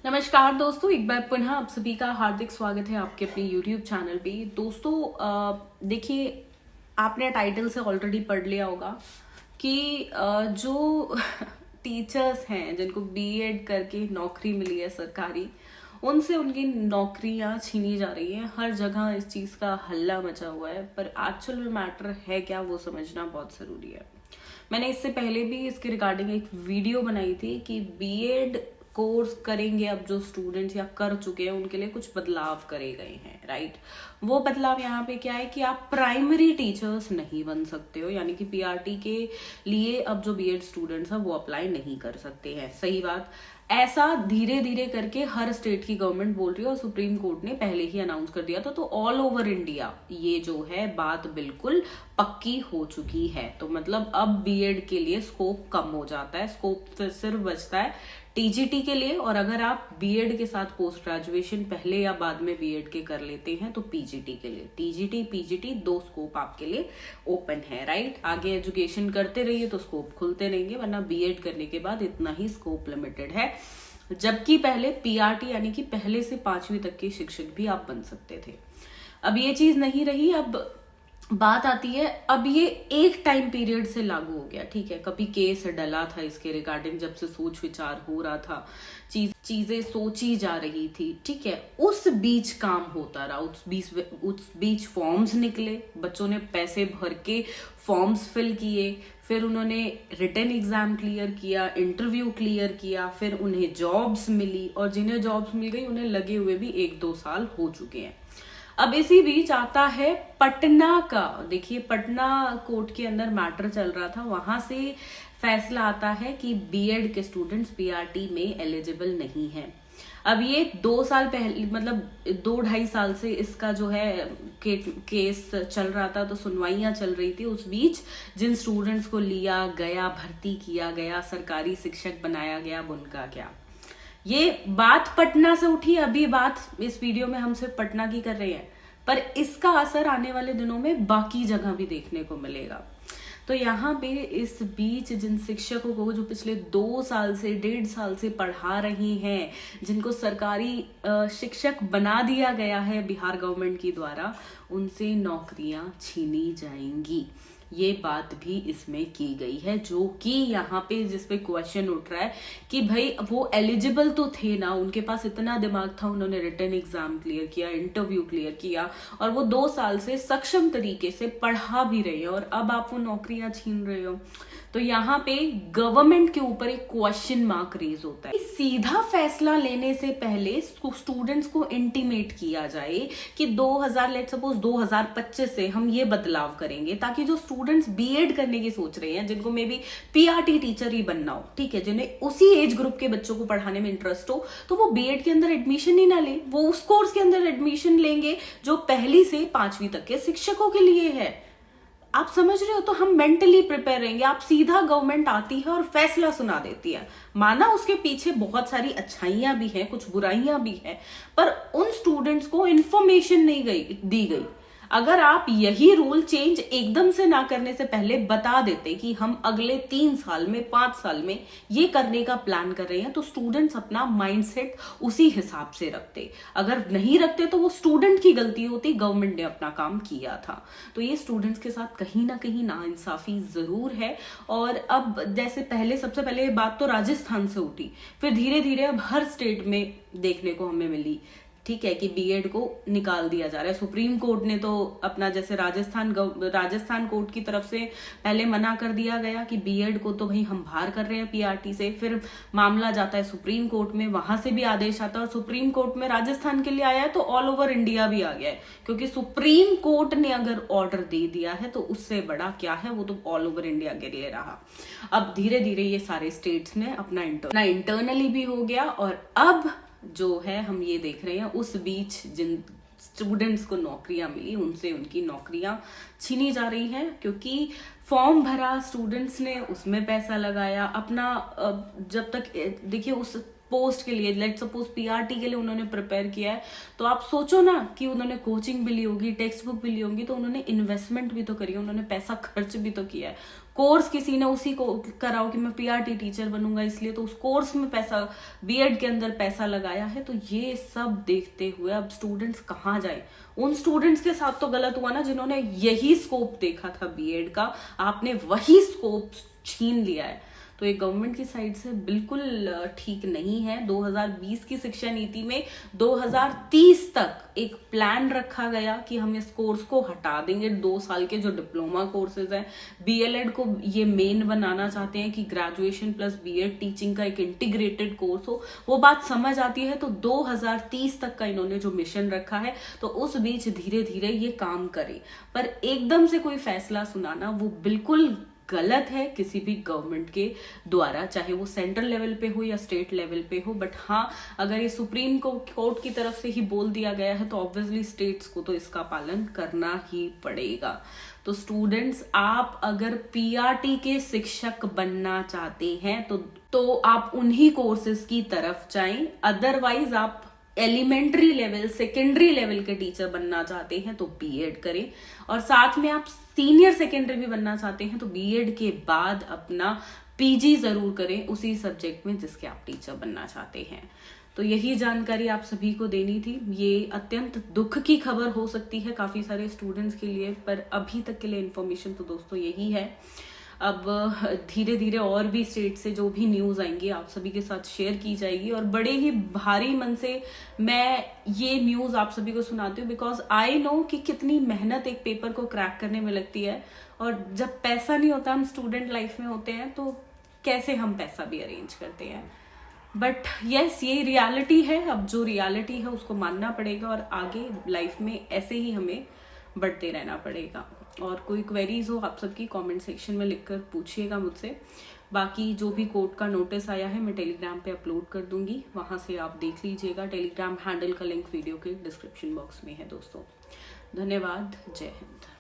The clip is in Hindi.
नमस्कार दोस्तों, एक बार पुनः आप सभी का हार्दिक स्वागत है आपके अपने YouTube चैनल पे। दोस्तों देखिए, आपने टाइटल से ऑलरेडी पढ़ लिया होगा कि जो टीचर्स हैं जिनको बीएड करके नौकरी मिली है सरकारी, उनसे उनकी नौकरियां छीनी जा रही हैं। हर जगह इस चीज़ का हल्ला मचा हुआ है, पर एक्चुअल में मैटर है क्या वो समझना बहुत ज़रूरी है। मैंने इससे पहले भी इसके रिगार्डिंग एक वीडियो बनाई थी कि बीएड कोर्स करेंगे अब जो स्टूडेंट्स या कर चुके हैं उनके लिए कुछ बदलाव करे गए हैं, राइट। वो बदलाव यहाँ पे क्या है कि आप प्राइमरी टीचर्स नहीं बन सकते हो, यानी कि पीआरटी के लिए अब जो बीएड स्टूडेंट्स हैं वो अप्लाई नहीं कर सकते हैं। सही बात, ऐसा धीरे धीरे करके हर स्टेट की गवर्नमेंट बोल रही है और सुप्रीम कोर्ट ने पहले ही अनाउंस कर दिया था। तो ऑल ओवर इंडिया ये जो है बात बिल्कुल पक्की हो चुकी है। तो मतलब अब बीएड के लिए स्कोप कम हो जाता है, स्कोप फिर सिर्फ बचता है टीजीटी के लिए। और अगर आप बीएड के साथ पोस्ट ग्रेजुएशन पहले या बाद में बीएड के कर लेते हैं तो पीजीटी के लिए, टीजीटी पीजीटी दो स्कोप आपके लिए ओपन है, राइट। आगे एजुकेशन करते रहिए तो स्कोप खुलते रहेंगे, वरना बीएड करने के बाद इतना ही स्कोप लिमिटेड है। जबकि पहले पीआरटी यानी कि पहले से 5वीं तक के शिक्षक भी आप बन सकते थे। अब ये चीज नहीं रही। अब बात आती है, अब ये एक टाइम पीरियड से लागू हो गया, ठीक है। कभी केस डला था इसके रिगार्डिंग, जब से सोच विचार हो रहा था, चीजें सोची जा रही थी, ठीक है। उस बीच काम होता रहा, उस बीच फॉर्म्स निकले, बच्चों ने पैसे भर के फॉर्म्स फिल किए, फिर उन्होंने रिटन एग्जाम क्लियर किया, इंटरव्यू क्लियर किया, फिर उन्हें जॉब्स मिली, और जिन्हें जॉब्स मिल गई उन्हें लगे हुए भी 1-2 साल हो चुके हैं। अब इसी बीच आता है पटना का। देखिए, पटना कोर्ट के अंदर मैटर चल रहा था, वहां से फैसला आता है कि बीएड के स्टूडेंट्स पीआरटी में एलिजिबल नहीं है। अब ये 2 साल पहले, मतलब 2-2.5 साल से इसका जो है केस चल रहा था, तो सुनवाइयां चल रही थी। उस बीच जिन स्टूडेंट्स को लिया गया, भर्ती किया गया, सरकारी शिक्षक बनाया गया, अब उनका क्या। ये बात पटना से उठी। अभी बात इस वीडियो में हम सिर्फ पटना की कर रहे हैं, पर इसका असर आने वाले दिनों में बाकी जगह भी देखने को मिलेगा। तो यहाँ पे इस बीच जिन शिक्षकों को जो पिछले 2 साल से 1.5 साल से पढ़ा रही हैं, जिनको सरकारी शिक्षक बना दिया गया है बिहार गवर्नमेंट की द्वारा, उनसे नौकरियां छीनी जाएंगी। ये बात भी इसमें की गई है, जो कि यहाँ पे जिसपे क्वेश्चन उठ रहा है कि भाई वो एलिजिबल तो थे ना, उनके पास इतना दिमाग था, उन्होंने रिटन एग्जाम क्लियर किया, इंटरव्यू क्लियर किया, और वो 2 साल से सक्षम तरीके से पढ़ा भी रहे हैं, और अब आप वो नौकरियां छीन रहे हो। तो यहाँ पे गवर्नमेंट के ऊपर एक क्वेश्चन मार्क रेज होता है। सीधा फैसला लेने से पहले स्टूडेंट्स को इंटीमेट किया जाए कि 2025 से हम ये बदलाव करेंगे, ताकि जो स्टूडेंट्स बीएड करने की सोच रहे हैं, जिनको मे बी पीआरटी टीचर ही बनना हो, ठीक है, जिन्हें उसी एज ग्रुप के बच्चों को पढ़ाने में इंटरेस्ट हो, तो वो बीएड के अंदर एडमिशन ही ना ले, वो उस कोर्स के अंदर एडमिशन लेंगे जो 1ली से 5वीं तक के शिक्षकों के लिए है। आप समझ रहे हो? तो हम मेंटली प्रिपेयर रहेंगे। आप सीधा गवर्नमेंट आती है और फैसला सुना देती है, माना उसके पीछे बहुत सारी अच्छाइयां भी हैं, कुछ बुराइयां भी हैं, पर उन स्टूडेंट्स को इंफॉर्मेशन नहीं दी गई। अगर आप यही रूल चेंज एकदम से ना करने से पहले बता देते कि हम अगले 3 साल में, 5 साल में ये करने का प्लान कर रहे हैं, तो स्टूडेंट्स अपना माइंडसेट उसी हिसाब से रखते। अगर नहीं रखते तो वो स्टूडेंट की गलती होती, गवर्नमेंट ने अपना काम किया था। तो ये स्टूडेंट्स के साथ कहीं ना कहीं नाइंसाफी जरूर है। और अब जैसे सबसे पहले ये बात तो राजस्थान से उठी, फिर धीरे धीरे अब हर स्टेट में देखने को हमें मिली, ठीक है, कि बीएड को निकाल दिया जा रहा है। सुप्रीम कोर्ट ने तो अपना, जैसे राजस्थान कोर्ट की तरफ से पहले मना कर दिया गया कि बीएड को तो भाई हम बाहर कर रहे हैं पीआरटी से, फिर मामला जाता है सुप्रीम कोर्ट में, वहां से भी आदेश आता है, और सुप्रीम कोर्ट में राजस्थान के लिए आया है तो ऑल ओवर इंडिया भी आ गया है, क्योंकि सुप्रीम कोर्ट ने अगर ऑर्डर दे दिया है तो उससे बड़ा क्या है, वो तो ऑल ओवर इंडिया के लिए रहा। अब धीरे धीरे ये सारे स्टेट्स ने अपना इंटरनली भी हो गया, और अब जो है हम ये देख रहे हैं, उस बीच जिन स्टूडेंट्स को नौकरियां मिली उनसे उनकी नौकरियां छीनी जा रही हैं, क्योंकि फॉर्म भरा स्टूडेंट्स ने, उसमें पैसा लगाया अपना। जब तक देखिए, उस पोस्ट के लिए, लेट सपोज पीआरटी के लिए उन्होंने प्रिपेयर किया है, तो आप सोचो ना कि उन्होंने कोचिंग भी ली होगी, टेक्स्ट बुक भी ली होगी, तो उन्होंने इन्वेस्टमेंट भी तो करी है, उन्होंने पैसा खर्च भी तो किया है। कोर्स किसी ने उसी को कराओ कि मैं पीआरटी टीचर बनूंगा इसलिए, तो उस कोर्स में पैसा, बीएड के अंदर पैसा लगाया है। तो ये सब देखते हुए अब स्टूडेंट्स कहाँ जाए? उन स्टूडेंट्स के साथ तो गलत हुआ ना जिन्होंने यही स्कोप देखा था बीएड का, आपने वही स्कोप छीन लिया है। तो ये गवर्नमेंट की साइड से बिल्कुल ठीक नहीं है। 2020 की शिक्षा नीति में 2030 तक एक प्लान रखा गया कि हम इस कोर्स को हटा देंगे, 2 साल के जो डिप्लोमा कोर्सेज हैं, बीएलएड को ये मेन बनाना चाहते हैं कि ग्रेजुएशन प्लस बीएड टीचिंग का एक इंटीग्रेटेड कोर्स हो। वो बात समझ आती है, तो 2030 तक का इन्होंने जो मिशन रखा है, तो उस बीच धीरे धीरे ये काम करे। पर एकदम से कोई फैसला सुनाना वो बिल्कुल गलत है किसी भी गवर्नमेंट के द्वारा, चाहे वो सेंट्रल लेवल पे हो या स्टेट लेवल पे हो। बट हाँ, अगर ये सुप्रीम कोर्ट की तरफ से ही बोल दिया गया है, तो ऑब्वियसली स्टेट्स को तो इसका पालन करना ही पड़ेगा। तो स्टूडेंट्स, आप अगर पीआरटी के शिक्षक बनना चाहते हैं तो आप उन्हीं कोर्सेज की तरफ जाएं। अदरवाइज आप एलिमेंट्री लेवल, सेकेंडरी लेवल के टीचर बनना चाहते हैं तो बीएड करें, और साथ में आप सीनियर सेकेंडरी भी बनना चाहते हैं तो बीएड के बाद अपना पीजी जरूर करें उसी सब्जेक्ट में जिसके आप टीचर बनना चाहते हैं। तो यही जानकारी आप सभी को देनी थी। ये अत्यंत दुख की खबर हो सकती है काफी सारे स्टूडेंट्स के लिए, पर अभी तक के लिए इन्फॉर्मेशन तो दोस्तों यही है। अब धीरे धीरे और भी स्टेट से जो भी न्यूज़ आएंगी आप सभी के साथ शेयर की जाएगी, और बड़े ही भारी मन से मैं ये न्यूज़ आप सभी को सुनाती हूँ, बिकॉज आई नो कि कितनी मेहनत एक पेपर को क्रैक करने में लगती है, और जब पैसा नहीं होता, हम स्टूडेंट लाइफ में होते हैं, तो कैसे हम पैसा भी अरेंज करते हैं। बट यस, ये रियलिटी है। अब जो रियलिटी है उसको मानना पड़ेगा, और आगे लाइफ में ऐसे ही हमें बढ़ते रहना पड़ेगा। और कोई क्वेरीज हो आप सबकी कमेंट सेक्शन में लिखकर पूछिएगा मुझसे। बाकी जो भी कोर्ट का नोटिस आया है मैं टेलीग्राम पे अपलोड कर दूंगी, वहां से आप देख लीजिएगा। टेलीग्राम हैंडल का लिंक वीडियो के डिस्क्रिप्शन बॉक्स में है दोस्तों। धन्यवाद। जय हिंद।